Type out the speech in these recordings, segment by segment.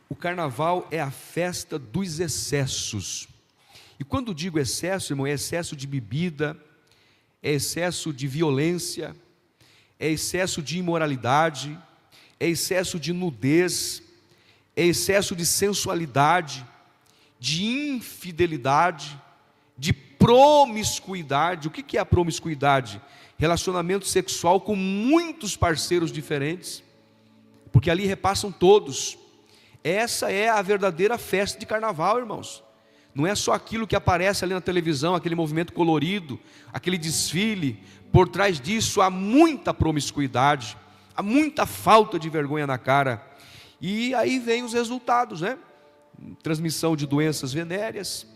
O carnaval é a festa dos excessos. E quando digo excesso, irmão, é excesso de bebida, é excesso de violência, é excesso de imoralidade, é excesso de nudez, é excesso de sensualidade, de infidelidade, de promiscuidade. O que é a promiscuidade? Relacionamento sexual com muitos parceiros diferentes, porque ali repassam todos. Essa é a verdadeira festa de carnaval, irmãos. Não é só aquilo que aparece ali na televisão, aquele movimento colorido, aquele desfile. Por trás disso há muita promiscuidade, há muita falta de vergonha na cara. E aí vem os resultados, né? Transmissão de doenças venéreas,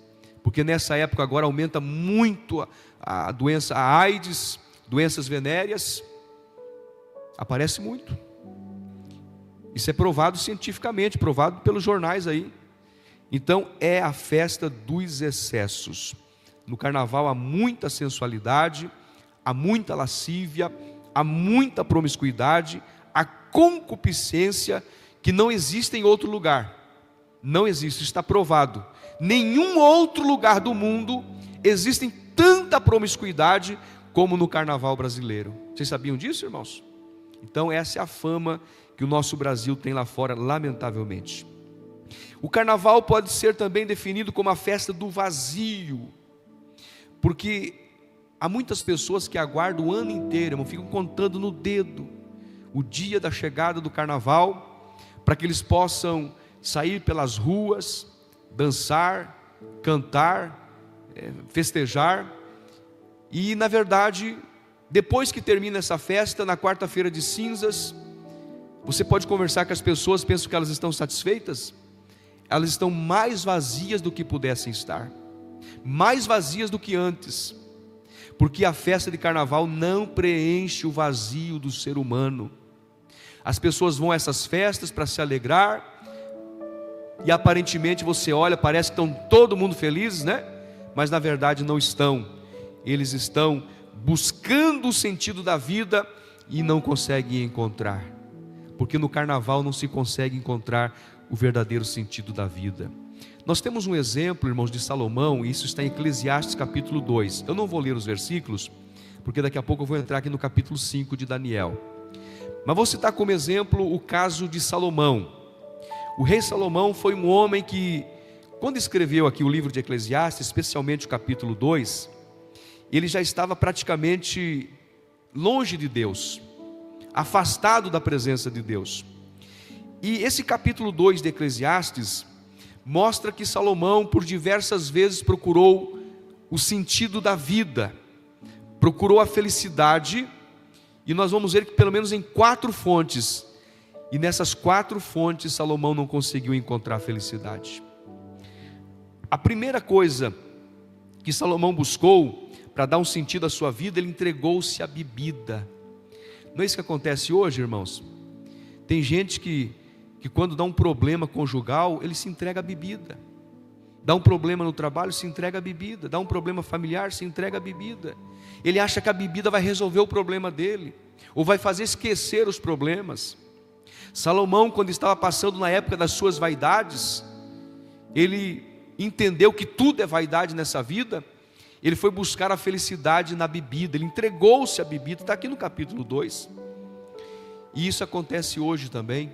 porque nessa época agora aumenta muito a doença, a AIDS, doenças venéreas, aparece muito. Isso é provado cientificamente, provado pelos jornais aí. Então é a festa dos excessos. No carnaval há muita sensualidade, há muita lascívia, há muita promiscuidade, há concupiscência que não existe em outro lugar. Não existe, está provado. Nenhum outro lugar do mundo existe tanta promiscuidade como no carnaval brasileiro. Vocês sabiam disso, irmãos? Então essa é a fama que o nosso Brasil tem lá fora, lamentavelmente. O carnaval pode ser também definido como a festa do vazio, porque há muitas pessoas que aguardam o ano inteiro, irmão, ficam contando no dedo o dia da chegada do carnaval, para que eles possam sair pelas ruas, dançar, cantar, festejar. E na verdade, depois que termina essa festa, na quarta-feira de cinzas, você pode conversar com as pessoas, pensam que elas estão satisfeitas? Elas estão mais vazias do que pudessem estar, mais vazias do que antes, porque a festa de carnaval não preenche o vazio do ser humano. As pessoas vão a essas festas para se alegrar, e aparentemente você olha, parece que estão todo mundo felizes, né? Mas na verdade não estão. Eles estão buscando o sentido da vida e não conseguem encontrar, porque no carnaval não se consegue encontrar o verdadeiro sentido da vida. Nós temos um exemplo, irmãos, de Salomão, e isso está em Eclesiastes capítulo 2. Eu não vou ler os versículos, porque daqui a pouco eu vou entrar aqui no capítulo 5 de Daniel. Mas vou citar como exemplo o caso de Salomão. O rei Salomão foi um homem que, quando escreveu aqui o livro de Eclesiastes, especialmente o capítulo 2, ele já estava praticamente longe de Deus, afastado da presença de Deus. E esse capítulo 2 de Eclesiastes mostra que Salomão por diversas vezes procurou o sentido da vida, procurou a felicidade, e nós vamos ver que pelo menos em 4 fontes, e nessas 4 fontes Salomão não conseguiu encontrar a felicidade. A primeira coisa que Salomão buscou para dar um sentido à sua vida, ele entregou-se à bebida. Não é isso que acontece hoje, irmãos? Tem gente que quando dá um problema conjugal, ele se entrega à bebida. Dá um problema no trabalho, se entrega à bebida. Dá um problema familiar, se entrega à bebida. Ele acha que a bebida vai resolver o problema dele, ou vai fazer esquecer os problemas. Salomão, quando estava passando na época das suas vaidades, ele entendeu que tudo é vaidade nessa vida. Ele foi buscar a felicidade na bebida, ele entregou-se à bebida, está aqui no capítulo 2. E isso acontece hoje também.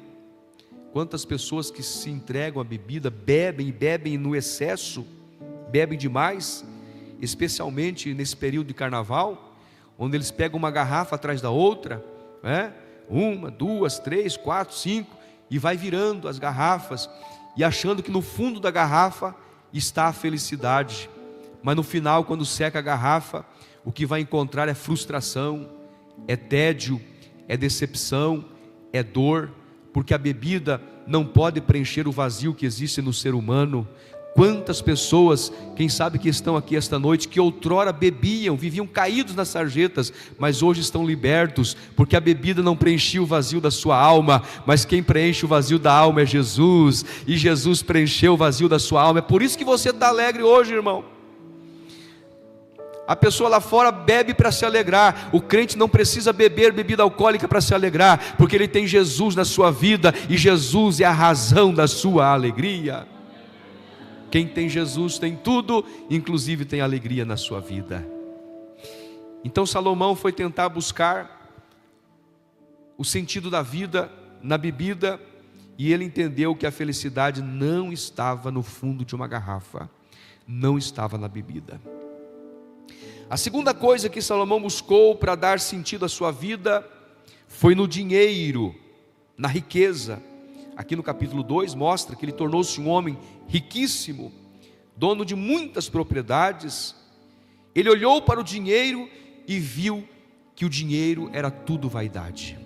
Quantas pessoas que se entregam à bebida, bebem e bebem no excesso, bebem demais, especialmente nesse período de carnaval, onde eles pegam uma garrafa atrás da outra, né? 1, 2, 3, 4, 5, e vai virando as garrafas, e achando que no fundo da garrafa está a felicidade. Mas no final, quando seca a garrafa, o que vai encontrar é frustração, é tédio, é decepção, é dor, porque a bebida não pode preencher o vazio que existe no ser humano. Quantas pessoas, quem sabe que estão aqui esta noite, que outrora bebiam, viviam caídos nas sarjetas, mas hoje estão libertos, porque a bebida não preenchia o vazio da sua alma, mas quem preenche o vazio da alma é Jesus, e Jesus preencheu o vazio da sua alma. É por isso que você está alegre hoje, irmão. A pessoa lá fora bebe para se alegrar. O crente não precisa beber bebida alcoólica para se alegrar, porque ele tem Jesus na sua vida, e Jesus é a razão da sua alegria. Quem tem Jesus tem tudo, inclusive tem alegria na sua vida. Então Salomão foi tentar buscar o sentido da vida na bebida, e ele entendeu que a felicidade não estava no fundo de uma garrafa, não estava na bebida. A segunda coisa que Salomão buscou para dar sentido à sua vida foi no dinheiro, na riqueza. Aqui no capítulo 2 mostra que ele tornou-se um homem riquíssimo, dono de muitas propriedades. Ele olhou para o dinheiro e viu que o dinheiro era tudo vaidade.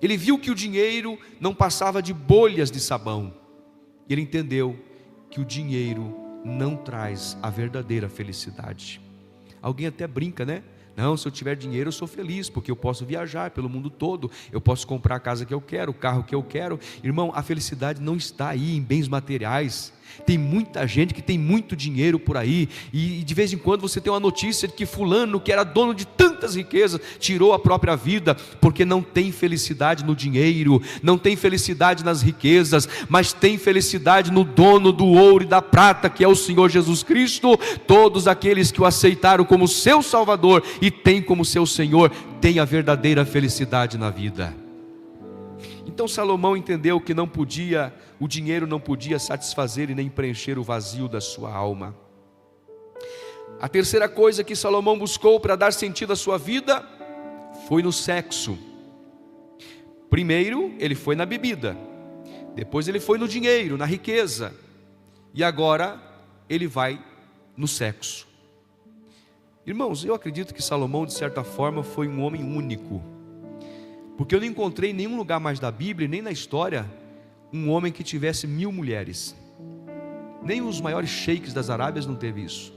Ele viu que o dinheiro não passava de bolhas de sabão. Ele entendeu que o dinheiro não traz a verdadeira felicidade. Alguém até brinca, né? Não, se eu tiver dinheiro eu sou feliz, porque eu posso viajar pelo mundo todo, eu posso comprar a casa que eu quero, o carro que eu quero. Irmão, a felicidade não está aí em bens materiais. Tem muita gente que tem muito dinheiro por aí, e de vez em quando você tem uma notícia de que fulano, que era dono de tantas riquezas, tirou a própria vida, porque não tem felicidade no dinheiro, não tem felicidade nas riquezas, mas tem felicidade no dono do ouro e da prata, que é o Senhor Jesus Cristo. Todos aqueles que o aceitaram como seu Salvador e têm como seu Senhor, têm a verdadeira felicidade na vida. Então Salomão entendeu que o dinheiro não podia satisfazer e nem preencher o vazio da sua alma. A terceira coisa que Salomão buscou para dar sentido à sua vida foi no sexo. Primeiro ele foi na bebida, depois ele foi no dinheiro, na riqueza, e agora ele vai no sexo. Irmãos, eu acredito que Salomão, de certa forma, foi um homem único, porque eu não encontrei em nenhum lugar mais da Bíblia, nem na história, um homem que tivesse 1000 mulheres. Nem os maiores sheiks das Arábias não teve isso.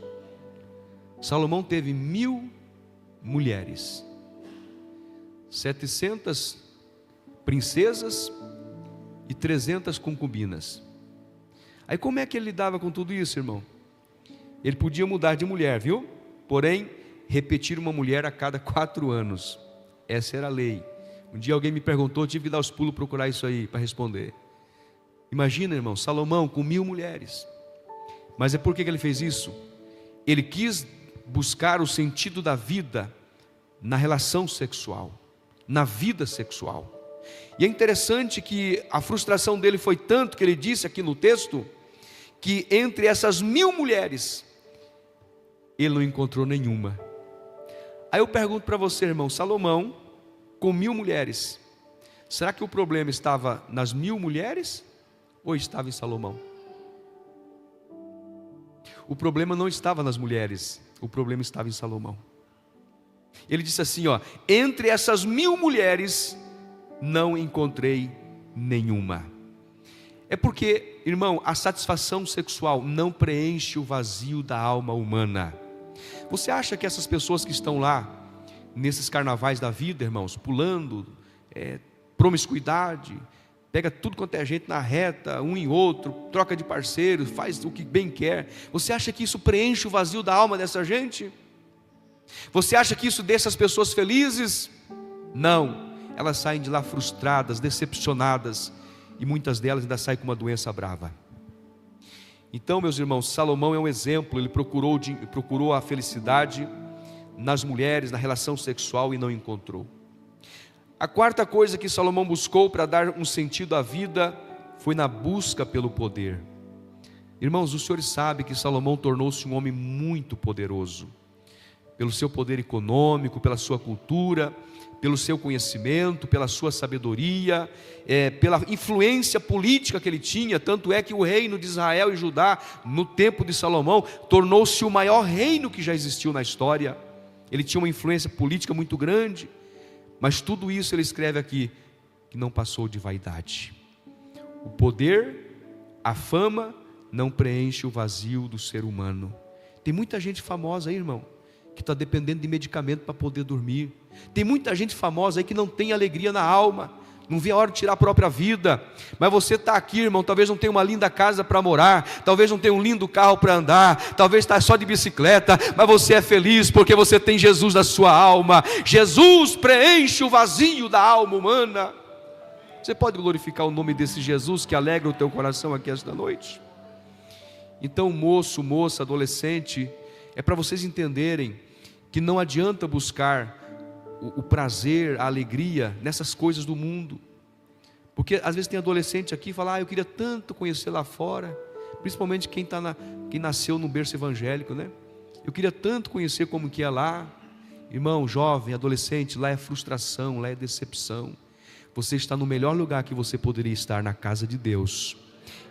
Salomão teve 1000 mulheres, 700 princesas e 300 concubinas. Aí como é que ele lidava com tudo isso, irmão? Ele podia mudar de mulher, viu? Porém, repetir uma mulher a cada 4 anos. Essa era a lei. Um dia alguém me perguntou, eu tive que dar os pulos procurar isso aí para responder. Imagina, irmão, Salomão com 1000 mulheres. Mas é por que ele fez isso? Ele quis buscar o sentido da vida na relação sexual, na vida sexual. E é interessante que a frustração dele foi tanto, que ele disse aqui no texto, que entre essas 1000 mulheres, ele não encontrou nenhuma. Aí eu pergunto para você, irmão, Salomão com 1000 mulheres, será que o problema estava nas 1000 mulheres ou estava em Salomão? O problema não estava nas mulheres, o problema estava em Salomão. Ele disse assim, entre essas 1000 mulheres não encontrei nenhuma. É porque, irmão, a satisfação sexual não preenche o vazio da alma humana. Você acha que essas pessoas que estão lá nesses carnavais da vida, irmãos, pulando, promiscuidade, pega tudo quanto é gente na reta, um em outro, troca de parceiro, faz o que bem quer, você acha que isso preenche o vazio da alma dessa gente? Você acha que isso deixa as pessoas felizes? Não, elas saem de lá frustradas, decepcionadas, e muitas delas ainda saem com uma doença brava. Então, meus irmãos, Salomão é um exemplo. Ele procurou a felicidade nas mulheres, na relação sexual, e não encontrou. A quarta coisa que Salomão buscou para dar um sentido à vida foi na busca pelo poder. Irmãos, os senhores sabem que Salomão tornou-se um homem muito poderoso, pelo seu poder econômico, pela sua cultura, pelo seu conhecimento, pela sua sabedoria, pela influência política que ele tinha. Tanto é que o reino de Israel e Judá, no tempo de Salomão, tornou-se o maior reino que já existiu na história. Ele tinha uma influência política muito grande, mas tudo isso ele escreve aqui, que não passou de vaidade. O poder, a fama, não preenche o vazio do ser humano. Tem muita gente famosa aí, irmão, que está dependendo de medicamento para poder dormir. Tem muita gente famosa aí que não tem alegria na alma, não vê a hora de tirar a própria vida. Mas você está aqui, irmão, talvez não tenha uma linda casa para morar, talvez não tenha um lindo carro para andar, talvez está só de bicicleta, mas você é feliz porque você tem Jesus na sua alma. Jesus preenche o vazio da alma humana. Você pode glorificar o nome desse Jesus que alegra o teu coração aqui esta noite? Então, moço, moça, adolescente, é para vocês entenderem que não adianta buscar o prazer, a alegria nessas coisas do mundo, porque às vezes tem adolescente aqui que fala: eu queria tanto conhecer lá fora, principalmente quem nasceu no berço evangélico, né? Eu queria tanto conhecer como que é lá. Irmão, jovem, adolescente, lá é frustração, lá é decepção. Você está no melhor lugar que você poderia estar, na casa de Deus.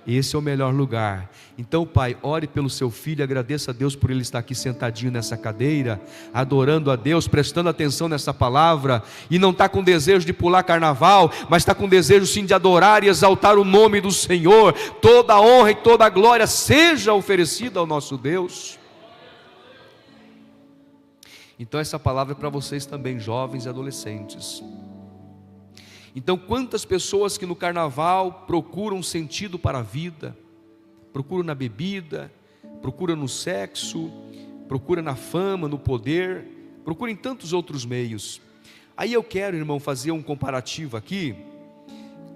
Esse é o melhor lugar. Então, pai, ore pelo seu filho, agradeça a Deus por ele estar aqui sentadinho nessa cadeira, adorando a Deus, prestando atenção nessa palavra, e não está com desejo de pular carnaval, mas está com desejo sim de adorar e exaltar o nome do Senhor. Toda a honra e toda a glória seja oferecida ao nosso Deus. Então essa palavra é para vocês também, jovens e adolescentes. Então, quantas pessoas que no carnaval procuram sentido para a vida, procuram na bebida, procuram no sexo, procuram na fama, no poder, procuram em tantos outros meios. Aí eu quero, irmão, fazer um comparativo aqui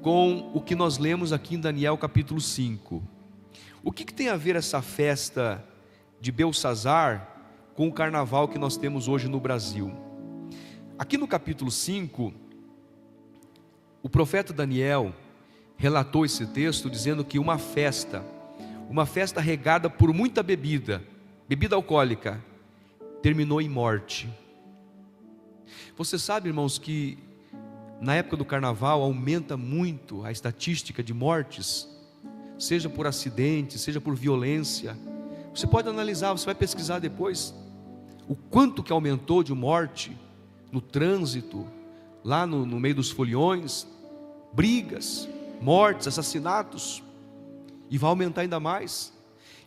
com o que nós lemos aqui em Daniel capítulo 5. O que tem a ver essa festa de Beltzazar com o carnaval que nós temos hoje no Brasil? Aqui no capítulo 5, o profeta Daniel relatou esse texto dizendo que uma festa regada por muita bebida alcoólica, terminou em morte. Você sabe, irmãos, que na época do carnaval aumenta muito a estatística de mortes, seja por acidente, seja por violência. Você pode analisar, você vai pesquisar depois, o quanto que aumentou de morte no trânsito, lá no meio dos foliões, brigas, mortes, assassinatos, e vai aumentar ainda mais.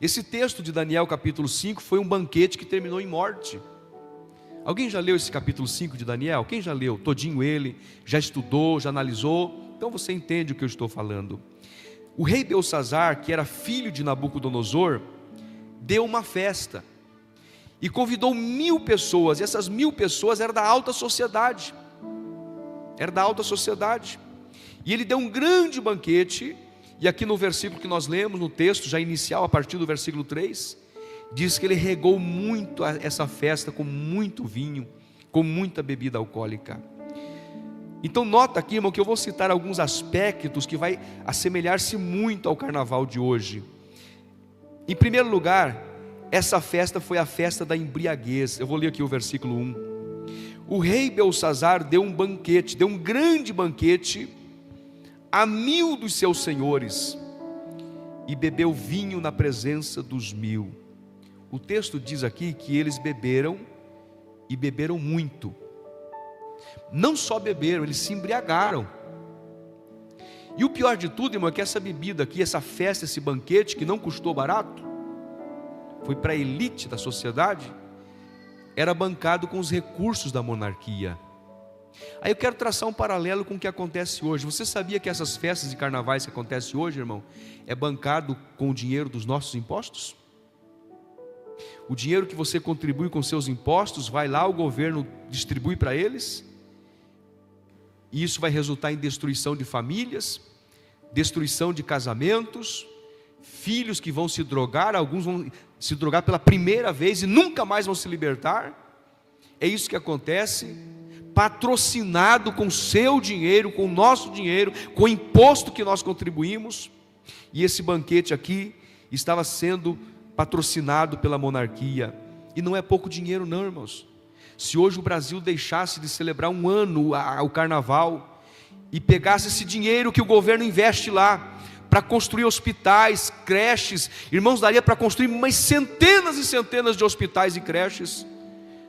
Esse texto de Daniel capítulo 5 foi um banquete que terminou em morte. Alguém já leu esse capítulo 5 de Daniel? Quem já leu? Todinho ele, já estudou, já analisou? Então você entende o que eu estou falando. O rei Beltzazar, que era filho de Nabucodonosor, deu uma festa e convidou 1000 pessoas, e essas 1000 pessoas eram da alta sociedade, e ele deu um grande banquete. E aqui no versículo que nós lemos, no texto já inicial, a partir do versículo 3, diz que ele regou muito essa festa com muito vinho, com muita bebida alcoólica. Então nota aqui, irmão, que eu vou citar alguns aspectos que vai assemelhar-se muito ao carnaval de hoje. Em primeiro lugar, essa festa foi a festa da embriaguez. Eu vou ler aqui o versículo 1. O rei Beltzazar deu um banquete, deu um grande banquete a 1000 dos seus senhores, e bebeu vinho na presença dos 1000. O texto diz aqui que eles beberam, e beberam muito. Não só beberam, eles se embriagaram. E o pior de tudo, irmão, é que essa bebida aqui, essa festa, esse banquete, que não custou barato, foi para a elite da sociedade, era bancado com os recursos da monarquia. Aí eu quero traçar um paralelo com o que acontece hoje. Você sabia que essas festas e carnavais que acontecem hoje, irmão, é bancado com o dinheiro dos nossos impostos? O dinheiro que você contribui com seus impostos, vai lá, o governo distribui para eles, e isso vai resultar em destruição de famílias, destruição de casamentos, filhos que vão se drogar, alguns vão se drogar pela primeira vez e nunca mais vão se libertar. É isso que acontece, patrocinado com seu dinheiro, com o nosso dinheiro, com o imposto que nós contribuímos. E esse banquete aqui estava sendo patrocinado pela monarquia, e não é pouco dinheiro não, irmãos. Se hoje o Brasil deixasse de celebrar um ano o carnaval, e pegasse esse dinheiro que o governo investe lá, para construir hospitais, creches, irmãos, daria para construir umas centenas e centenas de hospitais e creches.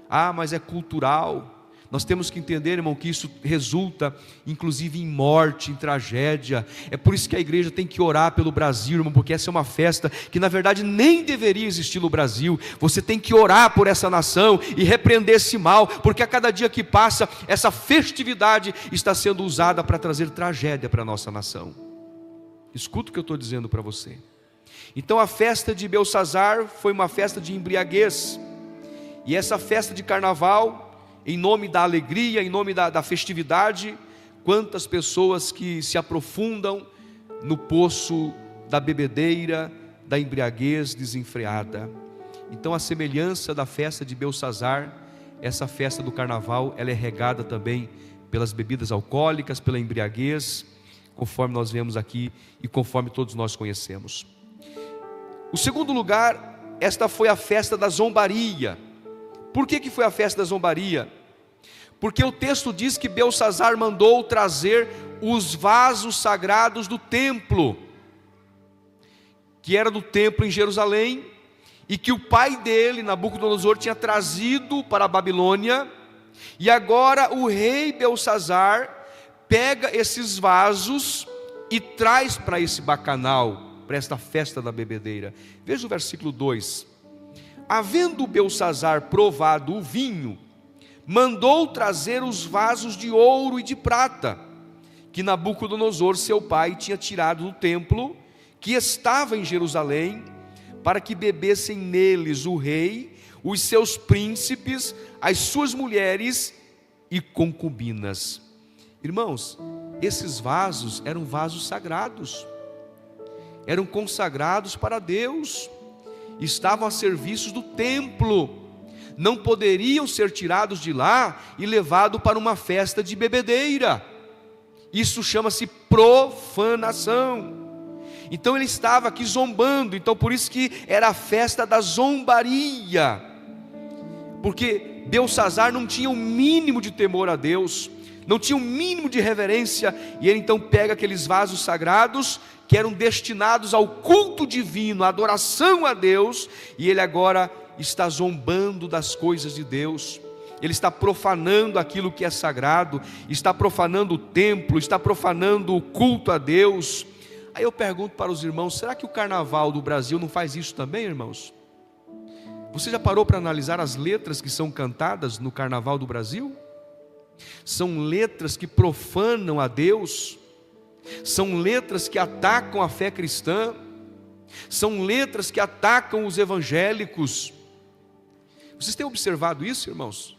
Ah, mas é cultural, Nós temos que entender, irmão, que isso resulta inclusive em morte, em tragédia. É por isso que a igreja tem que orar pelo Brasil, irmão, porque essa é uma festa que na verdade nem deveria existir no Brasil. Você tem que orar por essa nação e repreender esse mal, porque a cada dia que passa, essa festividade está sendo usada para trazer tragédia para a nossa nação. Escuta o que eu estou dizendo para você. Então a festa de Belsazar foi uma festa de embriaguez, e essa festa de carnaval, em nome da alegria, em nome da festividade, quantas pessoas que se aprofundam no poço da bebedeira, da embriaguez desenfreada. Então a semelhança da festa de Belsazar, essa festa do carnaval, ela é regada também pelas bebidas alcoólicas, pela embriaguez, conforme nós vemos aqui e conforme todos nós conhecemos. O segundo lugar, esta foi a festa da zombaria. Por que foi a festa da zombaria? Porque o texto diz que Belsazar mandou trazer os vasos sagrados do templo, que era do templo em Jerusalém, e que o pai dele, Nabucodonosor, tinha trazido para a Babilônia, e agora o rei Belsazar pega esses vasos e traz para esse bacanal, para esta festa da bebedeira. Veja o versículo 2: havendo Belsazar provado o vinho, mandou trazer os vasos de ouro e de prata, que Nabucodonosor seu pai tinha tirado do templo, que estava em Jerusalém, para que bebessem neles o rei, os seus príncipes, as suas mulheres e concubinas. Irmãos, esses vasos eram vasos sagrados, eram consagrados para Deus, estavam a serviço do templo, não poderiam ser tirados de lá e levados para uma festa de bebedeira. Isso chama-se profanação. Então ele estava aqui zombando, então por isso que era a festa da zombaria, porque Belsazar não tinha o mínimo de temor a Deus, não tinha o mínimo de reverência, e ele então pega aqueles vasos sagrados que eram destinados ao culto divino, à adoração a Deus, e ele agora está zombando das coisas de Deus. Ele está profanando aquilo que é sagrado, está profanando o templo, está profanando o culto a Deus. Aí eu pergunto para os irmãos: será que o carnaval do Brasil não faz isso também, irmãos? Você já parou para analisar as letras que são cantadas no carnaval do Brasil? São letras que profanam a Deus, são letras que atacam a fé cristã, são letras que atacam os evangélicos. Vocês têm observado isso, irmãos?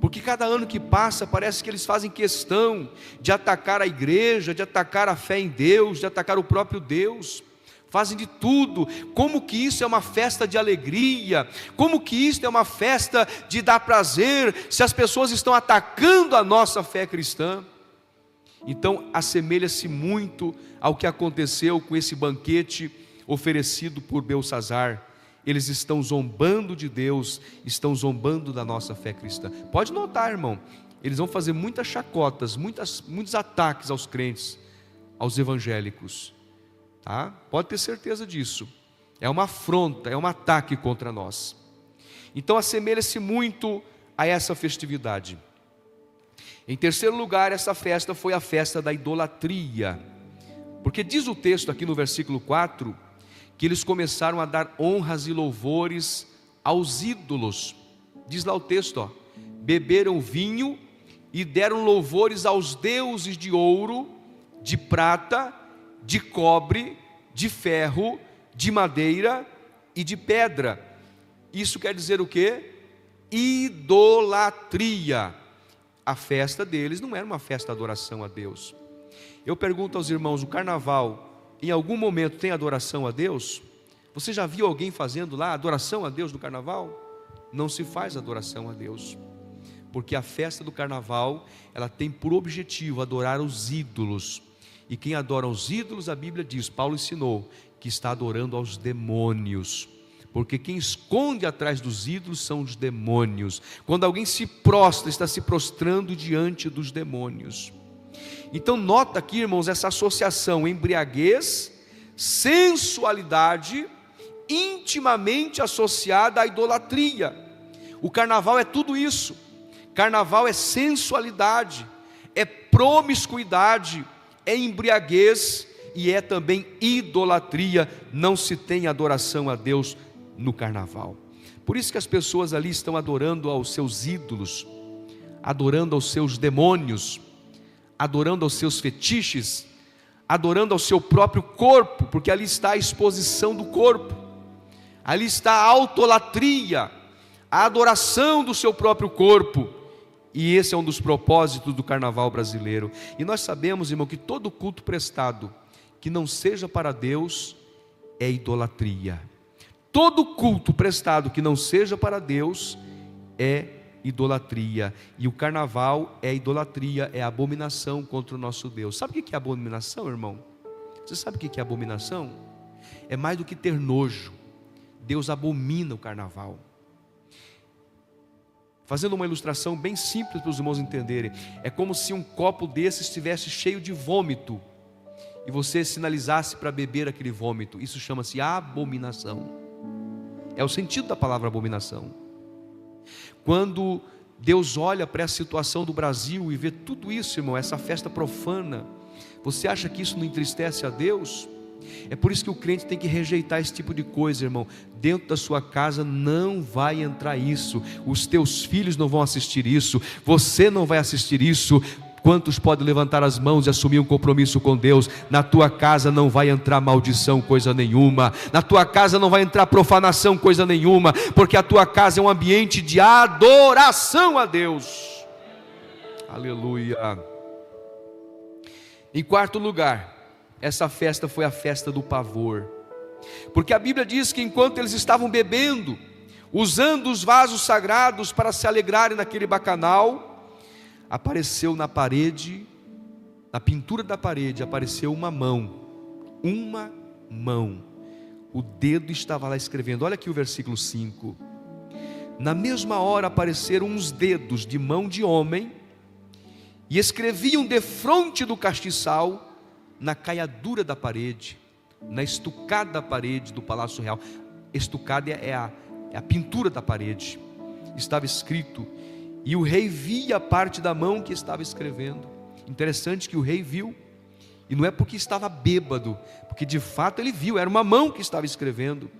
Porque cada ano que passa parece que eles fazem questão de atacar a igreja, de atacar a fé em Deus, de atacar o próprio Deus. Fazem de tudo. Como que isso é uma festa de alegria? Como que isso é uma festa de dar prazer, se as pessoas estão atacando a nossa fé cristã? Então assemelha-se muito ao que aconteceu com esse banquete oferecido por Belsazar. Eles estão zombando de Deus, estão zombando da nossa fé cristã. Pode notar, irmão, eles vão fazer muitas chacotas, muitos ataques aos crentes, aos evangélicos, tá? Pode ter certeza disso. É uma afronta, é um ataque contra nós. Então assemelha-se muito a essa festividade. Em terceiro lugar, essa festa foi a festa da idolatria, porque diz o texto aqui no versículo 4, que eles começaram a dar honras e louvores aos ídolos. Diz lá o texto, beberam vinho e deram louvores aos deuses de ouro, de prata, de cobre, de ferro, de madeira e de pedra. Isso quer dizer o quê? Idolatria. A festa deles não era uma festa de adoração a Deus. Eu pergunto aos irmãos, o carnaval em algum momento tem adoração a Deus? Você já viu alguém fazendo lá adoração a Deus no carnaval? Não se faz adoração a Deus, porque a festa do carnaval, ela tem por objetivo adorar os ídolos, e quem adora os ídolos, a Bíblia diz, Paulo ensinou, que está adorando aos demônios, porque quem esconde atrás dos ídolos são os demônios. Quando alguém se prostra, está se prostrando diante dos demônios. Então nota aqui, irmãos, essa associação embriaguez, sensualidade, intimamente associada à idolatria. O carnaval é tudo isso. Carnaval é sensualidade, é promiscuidade, é embriaguez e é também idolatria. Não se tem adoração a Deus no carnaval. Por isso que as pessoas ali estão adorando aos seus ídolos, adorando aos seus demônios, adorando aos seus fetiches, adorando ao seu próprio corpo, porque ali está a exposição do corpo, ali está a autolatria, a adoração do seu próprio corpo. E esse é um dos propósitos do carnaval brasileiro. E nós sabemos, irmão, que todo culto prestado que não seja para Deus é idolatria. Todo culto prestado que não seja para Deus é idolatria. E o carnaval é idolatria, é abominação contra o nosso Deus. Sabe o que é abominação, irmão? Você sabe o que é abominação? É mais do que ter nojo. Deus abomina o carnaval. Fazendo uma ilustração bem simples para os irmãos entenderem, é como se um copo desse estivesse cheio de vômito e você sinalizasse para beber aquele vômito. Isso chama-se abominação. É o sentido da palavra abominação. Quando Deus olha para a situação do Brasil e vê tudo isso, irmão, essa festa profana, você acha que isso não entristece a Deus? É por isso que o crente tem que rejeitar esse tipo de coisa, irmão. Dentro da sua casa não vai entrar isso, os teus filhos não vão assistir isso, você não vai assistir isso. Quantos podem levantar as mãos e assumir um compromisso com Deus? Na tua casa não vai entrar maldição, coisa nenhuma. Na tua casa não vai entrar profanação, coisa nenhuma, porque a tua casa é um ambiente de adoração a Deus. Aleluia. Em quarto lugar, essa festa foi a festa do pavor, porque a Bíblia diz que enquanto eles estavam bebendo, usando os vasos sagrados para se alegrarem naquele bacanal, apareceu na parede, na pintura da parede, apareceu uma mão, o dedo estava lá escrevendo. Olha aqui o versículo 5, na mesma hora apareceram uns dedos de mão de homem, e escreviam defronte do castiçal, na caiadura da parede, na estucada da parede do Palácio Real. Estucada é a pintura da parede. Estava escrito, e o rei via a parte da mão que estava escrevendo. Interessante que o rei viu, e não é porque estava bêbado, porque de fato ele viu, era uma mão que estava escrevendo.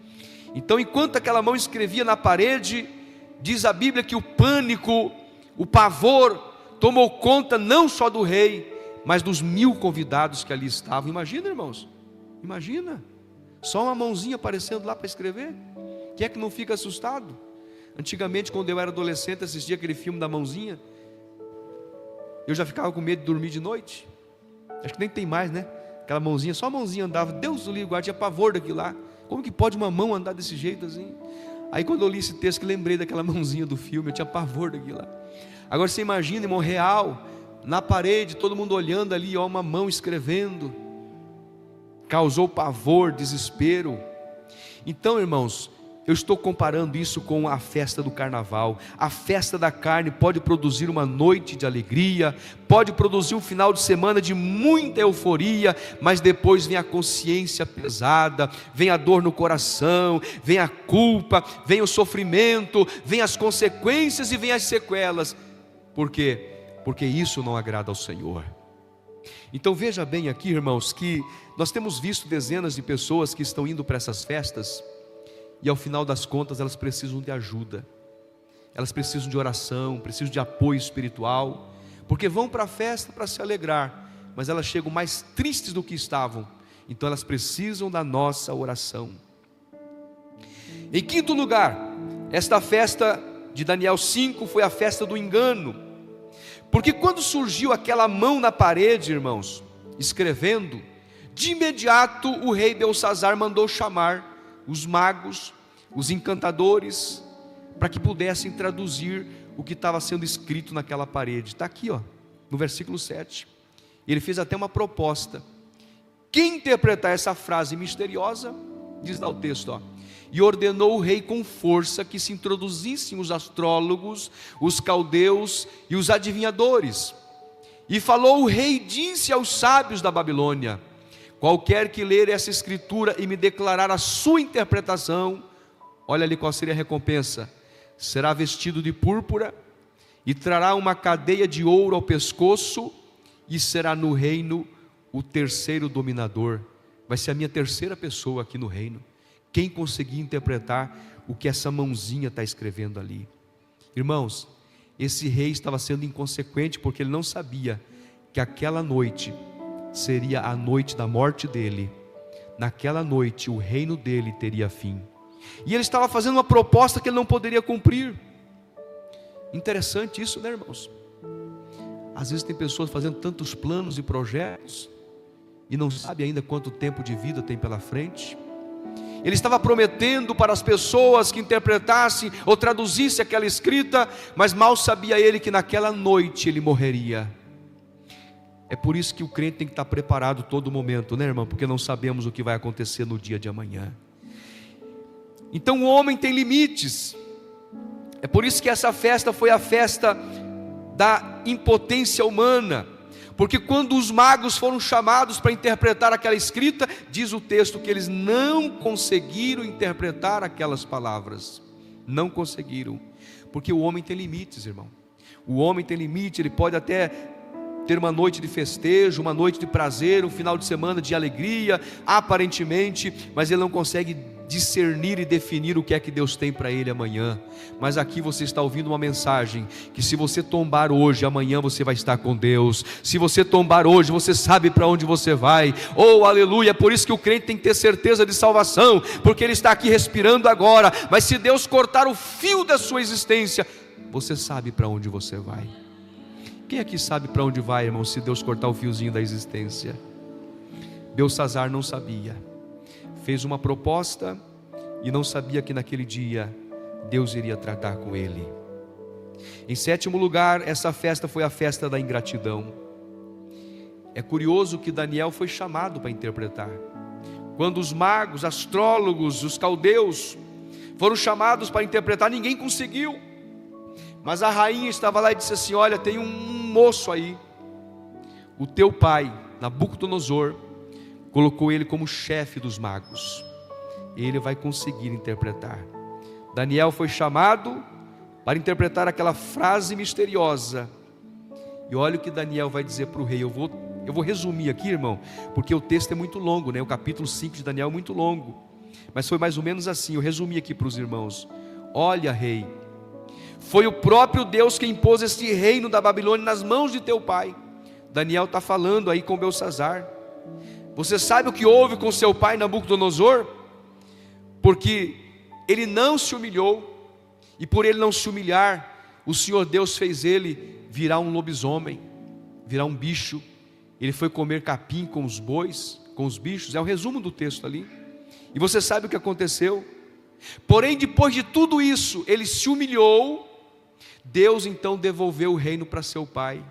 Então, enquanto aquela mão escrevia na parede, diz a Bíblia que o pânico, o pavor tomou conta não só do rei, mas dos 1000 convidados que ali estavam. Imagina, irmãos, imagina, só uma mãozinha aparecendo lá para escrever. Quem é que não fica assustado? Antigamente, quando eu era adolescente, assistia aquele filme da mãozinha, eu já ficava com medo de dormir de noite. Acho que nem tem mais, né? Aquela mãozinha, só a mãozinha andava, Deus do livro, tinha pavor daquilo lá. Como que pode uma mão andar desse jeito assim? Aí quando eu li esse texto, que lembrei daquela mãozinha do filme, eu tinha pavor daquilo lá. Agora você imagina, irmão, real, na parede, todo mundo olhando ali, ó, uma mão escrevendo, causou pavor, desespero. Então, irmãos, eu estou comparando isso com a festa do carnaval. A festa da carne pode produzir uma noite de alegria, pode produzir um final de semana de muita euforia, mas depois vem a consciência pesada, vem a dor no coração, vem a culpa, vem o sofrimento, vem as consequências e vem as sequelas. Por quê? Porque isso não agrada ao Senhor. Então veja bem aqui, irmãos, que nós temos visto dezenas de pessoas que estão indo para essas festas, e ao final das contas elas precisam de ajuda, elas precisam de oração, precisam de apoio espiritual, porque vão para a festa para se alegrar, mas elas chegam mais tristes do que estavam. Então elas precisam da nossa oração. Em quinto lugar, esta festa de Daniel 5 foi a festa do engano. Porque quando surgiu aquela mão na parede, irmãos, escrevendo, de imediato o rei Belsazar mandou chamar os magos, os encantadores, para que pudessem traduzir o que estava sendo escrito naquela parede. Está aqui, ó, no versículo 7. Ele fez até uma proposta. Quem interpretar essa frase misteriosa, diz lá o texto, ó, e ordenou o rei com força que se introduzissem os astrólogos, os caldeus e os adivinhadores. E falou o rei e disse aos sábios da Babilônia: qualquer que ler essa escritura e me declarar a sua interpretação, olha ali qual seria a recompensa: será vestido de púrpura e trará uma cadeia de ouro ao pescoço, e será no reino o terceiro dominador. Vai ser a minha terceira pessoa aqui no reino. Quem conseguir interpretar o que essa mãozinha está escrevendo ali? Irmãos, esse rei estava sendo inconsequente, porque ele não sabia que aquela noite seria a noite da morte dele. Naquela noite o reino dele teria fim, e ele estava fazendo uma proposta que ele não poderia cumprir. Interessante isso, né, irmãos? Às vezes tem pessoas fazendo tantos planos e projetos e não sabe ainda quanto tempo de vida tem pela frente. Ele estava prometendo para as pessoas que interpretassem ou traduzissem aquela escrita, mas mal sabia ele que naquela noite ele morreria. É por isso que o crente tem que estar preparado todo momento, né, irmão? Porque não sabemos o que vai acontecer no dia de amanhã. Então o homem tem limites. É por isso que essa festa foi a festa da impotência humana. Porque quando os magos foram chamados para interpretar aquela escrita, diz o texto que eles não conseguiram interpretar aquelas palavras. Não conseguiram. Porque o homem tem limites, irmão. O homem tem limite, ele pode até ter uma noite de festejo, uma noite de prazer, um final de semana de alegria, aparentemente, mas ele não consegue discernir e definir o que é que Deus tem para ele amanhã. Mas aqui você está ouvindo uma mensagem, que se você tombar hoje, amanhã você vai estar com Deus. Se você tombar hoje, você sabe para onde você vai. Oh, aleluia! Por isso que o crente tem que ter certeza de salvação, porque ele está aqui respirando agora, mas se Deus cortar o fio da sua existência, você sabe para onde você vai. Quem aqui sabe para onde vai, irmão, se Deus cortar o fiozinho da existência? Belsazar não sabia. Fez uma proposta e não sabia que naquele dia Deus iria tratar com ele. Em sétimo lugar, essa festa foi a festa da ingratidão. É curioso que Daniel foi chamado para interpretar. Quando os magos, astrólogos, os caldeus foram chamados para interpretar, ninguém conseguiu. Mas a rainha estava lá e disse assim: olha, tem um moço aí, o teu pai, Nabucodonosor, colocou ele como chefe dos magos, ele vai conseguir interpretar. Daniel foi chamado para interpretar aquela frase misteriosa, e olha o que Daniel vai dizer para o rei. Eu vou resumir aqui, irmão, porque o texto é muito longo, né? O capítulo 5 de Daniel é muito longo, mas foi mais ou menos assim. Eu resumi aqui para os irmãos: olha, rei, foi o próprio Deus que impôs este reino da Babilônia nas mãos de teu pai. Daniel está falando aí com Belsazar. Você sabe o que houve com seu pai Nabucodonosor? Porque ele não se humilhou, e por ele não se humilhar, o Senhor Deus fez ele virar um lobisomem, virar um bicho. Ele foi comer capim com os bois, com os bichos. É o resumo do texto ali. E você sabe o que aconteceu? Porém, depois de tudo isso, ele se humilhou. Deus então devolveu o reino para seu pai,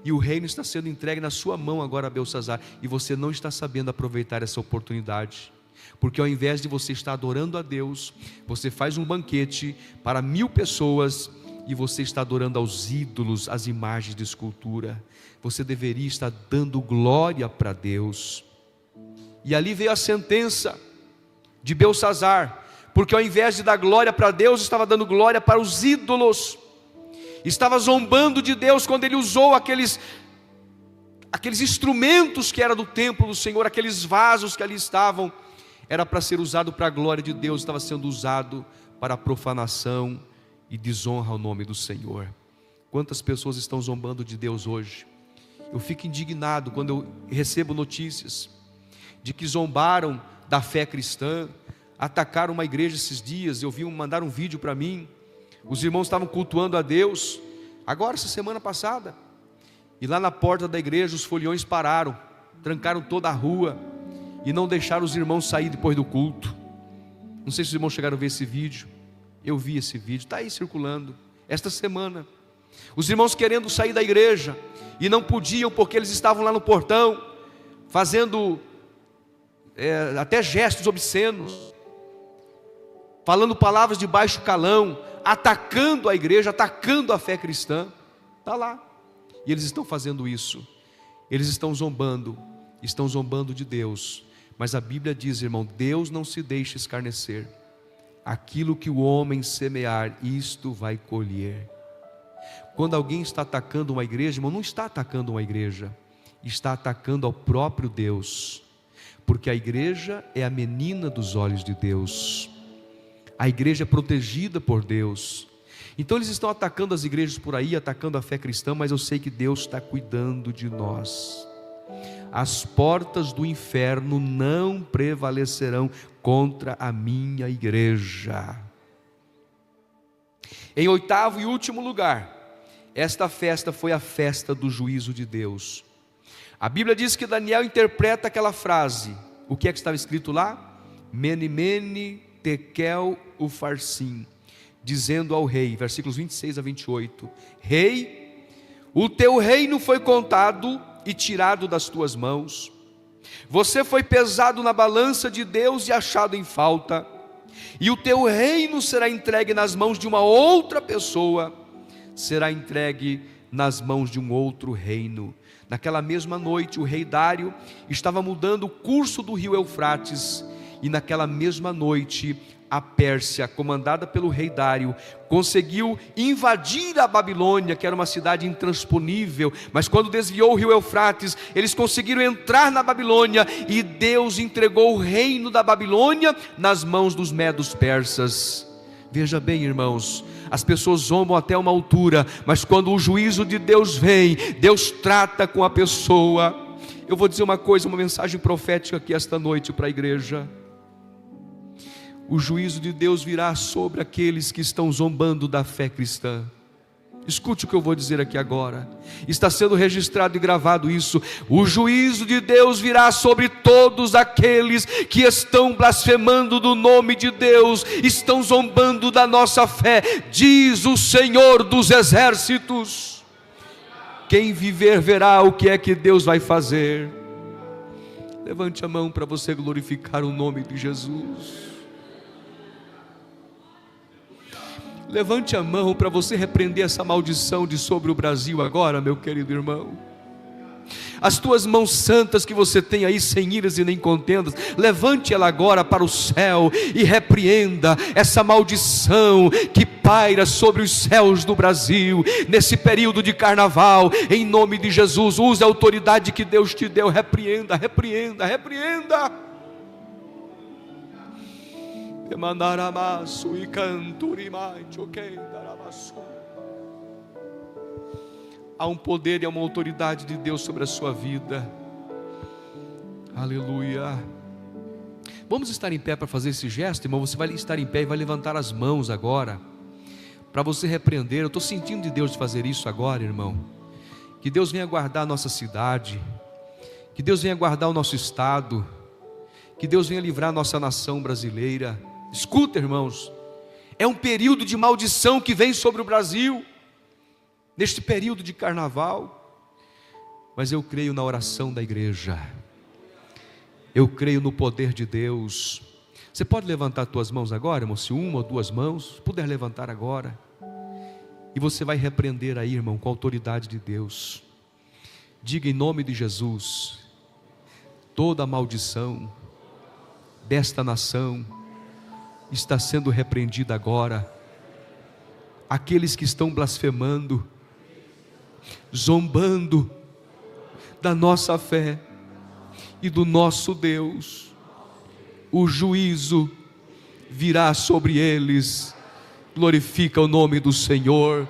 e o reino está sendo entregue na sua mão agora a Belsazar, e você não está sabendo aproveitar essa oportunidade, porque ao invés de você estar adorando a Deus, você faz um banquete para 1000 pessoas, e você está adorando aos ídolos, às imagens de escultura. Você deveria estar dando glória para Deus. E ali veio a sentença de Belsazar, porque ao invés de dar glória para Deus, estava dando glória para os ídolos. Estava zombando de Deus quando ele usou aqueles instrumentos que era do templo do Senhor, aqueles vasos que ali estavam, era para ser usado para a glória de Deus, estava sendo usado para a profanação e desonra ao nome do Senhor. Quantas pessoas estão zombando de Deus hoje? Eu fico indignado quando eu recebo notícias de que zombaram da fé cristã, atacaram uma igreja esses dias. Eu vi mandaram um vídeo para mim. Os irmãos estavam cultuando a Deus, agora essa semana passada, e lá na porta da igreja os foliões pararam, trancaram toda a rua, e não deixaram os irmãos sair depois do culto. Não sei se os irmãos chegaram a ver esse vídeo. Eu vi esse vídeo, está aí circulando, esta semana. Os irmãos querendo sair da igreja, e não podiam porque eles estavam lá no portão, fazendo até gestos obscenos, falando palavras de baixo calão, atacando a igreja, atacando a fé cristã. Está lá, e eles estão fazendo isso, eles estão zombando de Deus. Mas a Bíblia diz, irmão, Deus não se deixa escarnecer. Aquilo que o homem semear, isto vai colher. Quando alguém está atacando uma igreja, irmão, não está atacando uma igreja, está atacando ao próprio Deus, porque a igreja é a menina dos olhos de Deus, a igreja é protegida por Deus. Então eles estão atacando as igrejas por aí, atacando a fé cristã, mas eu sei que Deus está cuidando de nós. As portas do inferno não prevalecerão contra a minha igreja. Em oitavo e último lugar, esta festa foi a festa do juízo de Deus. A Bíblia diz que Daniel interpreta aquela frase. O que é que estava escrito lá? Mene, mene, tekel, ufarsim, dizendo ao rei, versículos 26 a 28, rei, o teu reino foi contado e tirado das tuas mãos, você foi pesado na balança de Deus e achado em falta, e o teu reino será entregue nas mãos de uma outra pessoa, será entregue nas mãos de um outro reino. Naquela mesma noite o rei Dário estava mudando o curso do rio Eufrates, e naquela mesma noite a Pérsia, comandada pelo rei Dário, conseguiu invadir a Babilônia, que era uma cidade intransponível, mas quando desviou o rio Eufrates, eles conseguiram entrar na Babilônia, e Deus entregou o reino da Babilônia nas mãos dos medos persas. Veja bem, irmãos, as pessoas zombam até uma altura, mas quando o juízo de Deus vem, Deus trata com a pessoa. Eu vou dizer uma coisa, uma mensagem profética aqui esta noite para a igreja. O juízo de Deus virá sobre aqueles que estão zombando da fé cristã. Escute o que eu vou dizer aqui agora. Está sendo registrado e gravado isso. O juízo de Deus virá sobre todos aqueles que estão blasfemando do nome de Deus, estão zombando da nossa fé, diz o Senhor dos exércitos. Quem viver verá o que é que Deus vai fazer. Levante a mão para você glorificar o nome de Jesus. Levante a mão para você repreender essa maldição de sobre o Brasil agora, meu querido irmão. As tuas mãos santas que você tem aí, sem iras e nem contendas, levante ela agora para o céu e repreenda essa maldição que paira sobre os céus do Brasil, nesse período de carnaval, em nome de Jesus. Use a autoridade que Deus te deu, repreenda, repreenda, repreenda. Há um poder e uma autoridade de Deus sobre a sua vida. Aleluia. Vamos estar em pé para fazer esse gesto, irmão. Você vai estar em pé e vai levantar as mãos agora, para você repreender. Eu estou sentindo de Deus de fazer isso agora, irmão. Que Deus venha guardar a nossa cidade, que Deus venha guardar o nosso estado, que Deus venha livrar a nossa nação brasileira. Escuta, irmãos, é um período de maldição que vem sobre o Brasil, neste período de carnaval, mas eu creio na oração da igreja, eu creio no poder de Deus. Você pode levantar as tuas mãos agora, irmão, se uma ou duas mãos, puder levantar agora, e você vai repreender aí, irmão, com a autoridade de Deus. Diga em nome de Jesus, toda a maldição desta nação está sendo repreendida agora. Aqueles que estão blasfemando, zombando da nossa fé e do nosso Deus, o juízo virá sobre eles. Glorifica o nome do Senhor.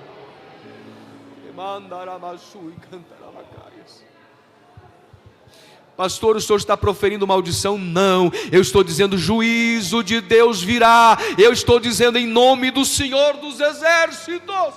Pastor, o senhor está proferindo maldição? Não, eu estou dizendo juízo de Deus virá. Eu estou dizendo em nome do Senhor dos exércitos.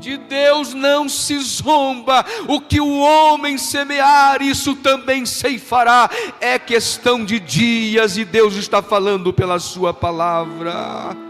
De Deus não se zomba. O que o homem semear, isso também ceifará. É questão de dias, e Deus está falando pela sua palavra.